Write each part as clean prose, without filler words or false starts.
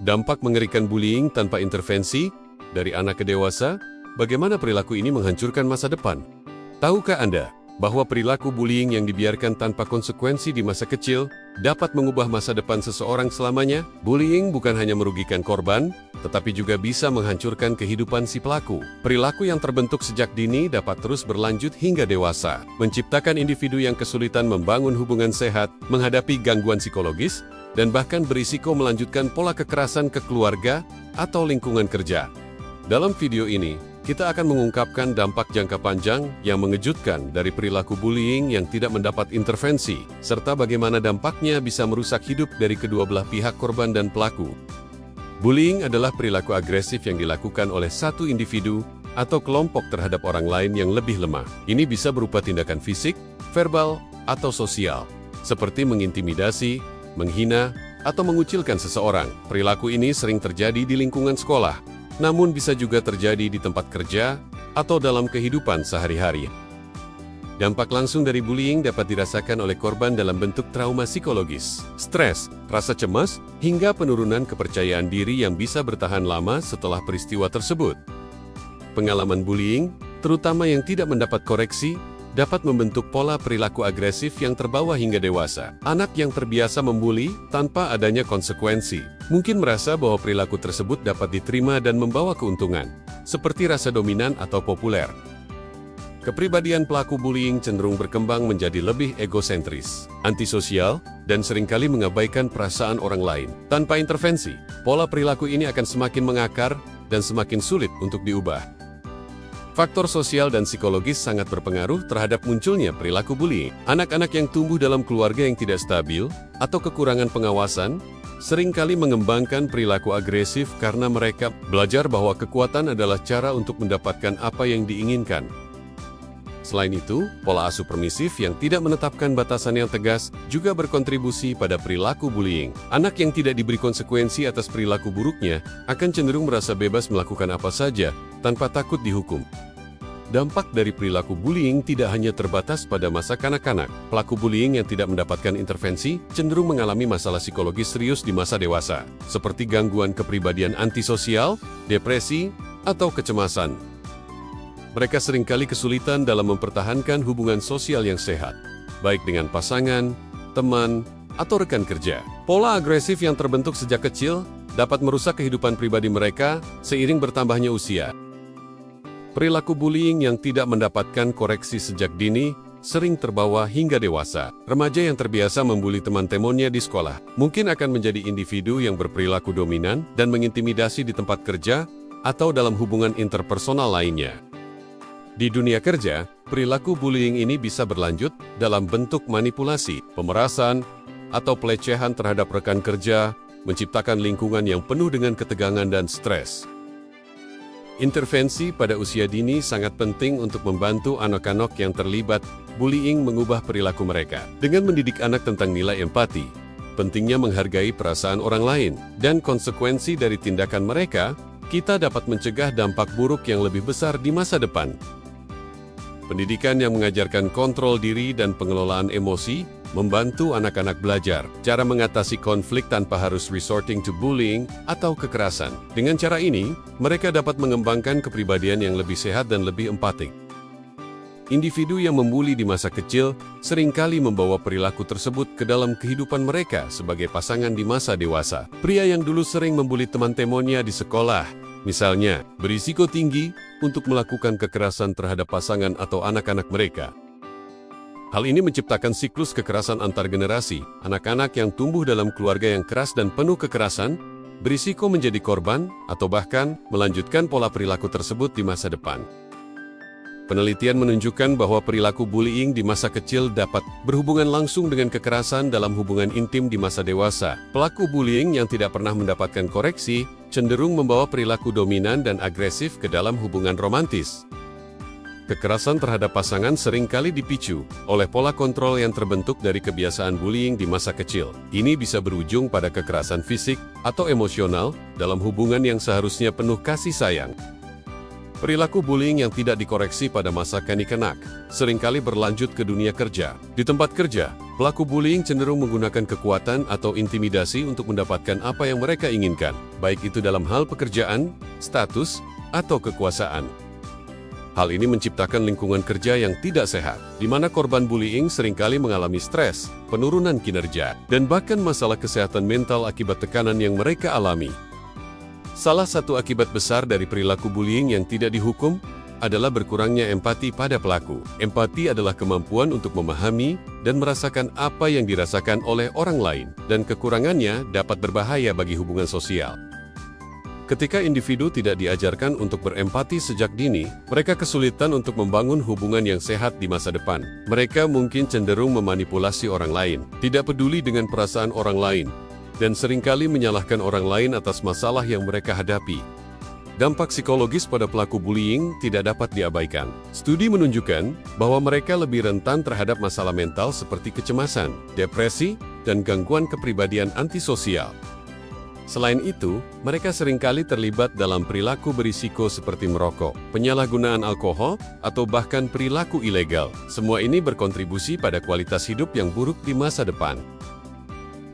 Dampak mengerikan bullying tanpa intervensi, dari anak ke dewasa, bagaimana perilaku ini menghancurkan masa depan? Tahukah Anda bahwa perilaku bullying yang dibiarkan tanpa konsekuensi di masa kecil dapat mengubah masa depan seseorang selamanya? Bullying bukan hanya merugikan korban, tetapi juga bisa menghancurkan kehidupan si pelaku. Perilaku yang terbentuk sejak dini dapat terus berlanjut hingga dewasa, menciptakan individu yang kesulitan membangun hubungan sehat, menghadapi gangguan psikologis, dan bahkan berisiko melanjutkan pola kekerasan ke keluarga atau lingkungan kerja. Dalam video ini, kita akan mengungkapkan dampak jangka panjang yang mengejutkan dari perilaku bullying yang tidak mendapat intervensi, serta bagaimana dampaknya bisa merusak hidup dari kedua belah pihak korban dan pelaku. Bullying adalah perilaku agresif yang dilakukan oleh satu individu atau kelompok terhadap orang lain yang lebih lemah. Ini bisa berupa tindakan fisik, verbal, atau sosial, seperti mengintimidasi, menghina, atau mengucilkan seseorang. Perilaku ini sering terjadi di lingkungan sekolah, namun bisa juga terjadi di tempat kerja atau dalam kehidupan sehari-hari. Dampak langsung dari bullying dapat dirasakan oleh korban dalam bentuk trauma psikologis, stres, rasa cemas, hingga penurunan kepercayaan diri yang bisa bertahan lama setelah peristiwa tersebut. Pengalaman bullying, terutama yang tidak mendapat koreksi, dapat membentuk pola perilaku agresif yang terbawa hingga dewasa. Anak yang terbiasa membuli tanpa adanya konsekuensi mungkin merasa bahwa perilaku tersebut dapat diterima dan membawa keuntungan, seperti rasa dominan atau populer. Kepribadian pelaku bullying cenderung berkembang menjadi lebih egosentris, antisosial, dan seringkali mengabaikan perasaan orang lain. Tanpa intervensi, pola perilaku ini akan semakin mengakar dan semakin sulit untuk diubah. Faktor sosial dan psikologis sangat berpengaruh terhadap munculnya perilaku bullying. Anak-anak yang tumbuh dalam keluarga yang tidak stabil atau kekurangan pengawasan seringkali mengembangkan perilaku agresif karena mereka belajar bahwa kekuatan adalah cara untuk mendapatkan apa yang diinginkan. Selain itu, pola asuh permisif yang tidak menetapkan batasan yang tegas juga berkontribusi pada perilaku bullying. Anak yang tidak diberi konsekuensi atas perilaku buruknya akan cenderung merasa bebas melakukan apa saja tanpa takut dihukum. Dampak dari perilaku bullying tidak hanya terbatas pada masa kanak-kanak. Pelaku bullying yang tidak mendapatkan intervensi cenderung mengalami masalah psikologis serius di masa dewasa, seperti gangguan kepribadian antisosial, depresi, atau kecemasan. Mereka seringkali kesulitan dalam mempertahankan hubungan sosial yang sehat, baik dengan pasangan, teman, atau rekan kerja. Pola agresif yang terbentuk sejak kecil dapat merusak kehidupan pribadi mereka seiring bertambahnya usia. Perilaku bullying yang tidak mendapatkan koreksi sejak dini sering terbawa hingga dewasa. Remaja yang terbiasa membuli teman-temannya di sekolah mungkin akan menjadi individu yang berperilaku dominan dan mengintimidasi di tempat kerja atau dalam hubungan interpersonal lainnya. Di dunia kerja, perilaku bullying ini bisa berlanjut dalam bentuk manipulasi, pemerasan, atau pelecehan terhadap rekan kerja, menciptakan lingkungan yang penuh dengan ketegangan dan stres. Intervensi pada usia dini sangat penting untuk membantu anak-anak yang terlibat bullying mengubah perilaku mereka. Dengan mendidik anak tentang nilai empati, pentingnya menghargai perasaan orang lain, dan konsekuensi dari tindakan mereka, kita dapat mencegah dampak buruk yang lebih besar di masa depan. Pendidikan yang mengajarkan kontrol diri dan pengelolaan emosi membantu anak-anak belajar cara mengatasi konflik tanpa harus resorting to bullying atau kekerasan. Dengan cara ini, mereka dapat mengembangkan kepribadian yang lebih sehat dan lebih empatik. Individu yang membuli di masa kecil seringkali membawa perilaku tersebut ke dalam kehidupan mereka sebagai pasangan di masa dewasa. Pria yang dulu sering membuli teman-temannya di sekolah, misalnya, berisiko tinggi untuk melakukan kekerasan terhadap pasangan atau anak-anak mereka. Hal ini menciptakan siklus kekerasan antar generasi. Anak-anak yang tumbuh dalam keluarga yang keras dan penuh kekerasan berisiko menjadi korban atau bahkan melanjutkan pola perilaku tersebut di masa depan. Penelitian menunjukkan bahwa perilaku bullying di masa kecil dapat berhubungan langsung dengan kekerasan dalam hubungan intim di masa dewasa. Pelaku bullying yang tidak pernah mendapatkan koreksi cenderung membawa perilaku dominan dan agresif ke dalam hubungan romantis. Kekerasan terhadap pasangan seringkali dipicu oleh pola kontrol yang terbentuk dari kebiasaan bullying di masa kecil. Ini bisa berujung pada kekerasan fisik atau emosional dalam hubungan yang seharusnya penuh kasih sayang. Perilaku bullying yang tidak dikoreksi pada masa kanak-kanak seringkali berlanjut ke dunia kerja. Di tempat kerja, Pelaku bullying cenderung menggunakan kekuatan atau intimidasi untuk mendapatkan apa yang mereka inginkan, baik itu dalam hal pekerjaan, status, atau kekuasaan. Hal ini menciptakan lingkungan kerja yang tidak sehat, di mana korban bullying seringkali mengalami stres, penurunan kinerja, dan bahkan masalah kesehatan mental akibat tekanan yang mereka alami. Salah satu akibat besar dari perilaku bullying yang tidak dihukum adalah berkurangnya empati pada pelaku. Empati adalah kemampuan untuk memahami dan merasakan apa yang dirasakan oleh orang lain, dan kekurangannya dapat berbahaya bagi hubungan sosial. Ketika individu tidak diajarkan untuk berempati sejak dini, mereka kesulitan untuk membangun hubungan yang sehat di masa depan. Mereka mungkin cenderung memanipulasi orang lain, tidak peduli dengan perasaan orang lain, dan seringkali menyalahkan orang lain atas masalah yang mereka hadapi. Dampak psikologis pada pelaku bullying tidak dapat diabaikan. Studi menunjukkan bahwa mereka lebih rentan terhadap masalah mental seperti kecemasan, depresi, dan gangguan kepribadian antisosial. Selain itu, mereka seringkali terlibat dalam perilaku berisiko seperti merokok, penyalahgunaan alkohol, atau bahkan perilaku ilegal. Semua ini berkontribusi pada kualitas hidup yang buruk di masa depan.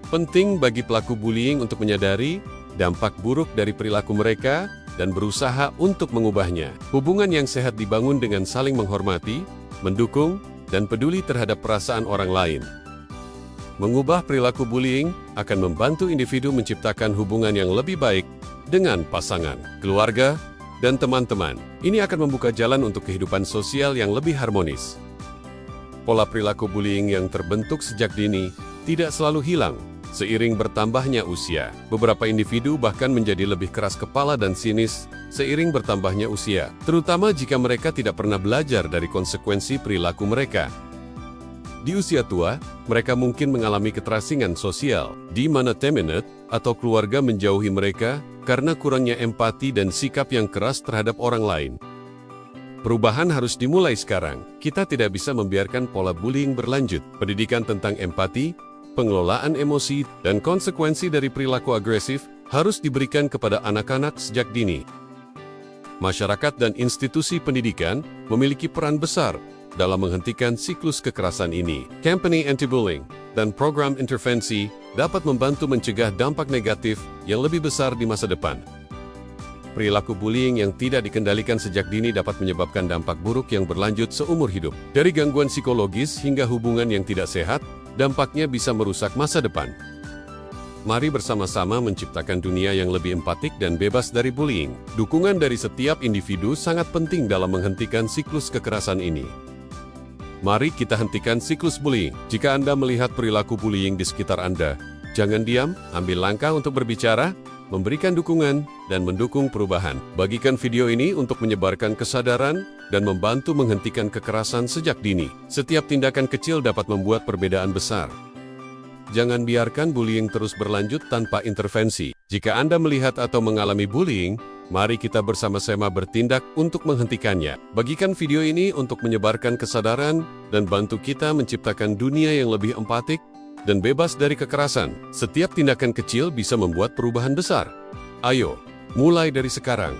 Penting bagi pelaku bullying untuk menyadari dampak buruk dari perilaku mereka dan berusaha untuk mengubahnya. Hubungan yang sehat dibangun dengan saling menghormati, mendukung, dan peduli terhadap perasaan orang lain. Mengubah perilaku bullying akan membantu individu menciptakan hubungan yang lebih baik dengan pasangan, keluarga, dan teman-teman. Ini akan membuka jalan untuk kehidupan sosial yang lebih harmonis. Pola perilaku bullying yang terbentuk sejak dini tidak selalu hilang. Seiring bertambahnya usia, beberapa individu bahkan menjadi lebih keras kepala dan sinis seiring bertambahnya usia, terutama jika mereka tidak pernah belajar dari konsekuensi perilaku mereka. Di usia tua, mereka mungkin mengalami keterasingan sosial, di mana temenet atau keluarga menjauhi mereka karena kurangnya empati dan sikap yang keras terhadap orang lain. Perubahan harus dimulai sekarang. Kita tidak bisa membiarkan pola bullying berlanjut. Pendidikan tentang empati, pengelolaan emosi, dan konsekuensi dari perilaku agresif harus diberikan kepada anak-anak sejak dini. Masyarakat dan institusi pendidikan memiliki peran besar dalam menghentikan siklus kekerasan ini. Kampanye anti-bullying dan program intervensi dapat membantu mencegah dampak negatif yang lebih besar di masa depan. Perilaku bullying yang tidak dikendalikan sejak dini dapat menyebabkan dampak buruk yang berlanjut seumur hidup. Dari gangguan psikologis hingga hubungan yang tidak sehat, dampaknya bisa merusak masa depan. Mari bersama-sama menciptakan dunia yang lebih empatik dan bebas dari bullying. Dukungan dari setiap individu sangat penting dalam menghentikan siklus kekerasan ini. Mari kita hentikan siklus bullying. Jika Anda melihat perilaku bullying di sekitar Anda, jangan diam, ambil langkah untuk berbicara, memberikan dukungan, dan mendukung perubahan. Bagikan video ini untuk menyebarkan kesadaran dan membantu menghentikan kekerasan sejak dini. Setiap tindakan kecil dapat membuat perbedaan besar. Jangan biarkan bullying terus berlanjut tanpa intervensi. Jika Anda melihat atau mengalami bullying, mari kita bersama-sama bertindak untuk menghentikannya. Bagikan video ini untuk menyebarkan kesadaran dan bantu kita menciptakan dunia yang lebih empatik dan bebas dari kekerasan. Setiap tindakan kecil bisa membuat perubahan besar. Ayo, mulai dari sekarang.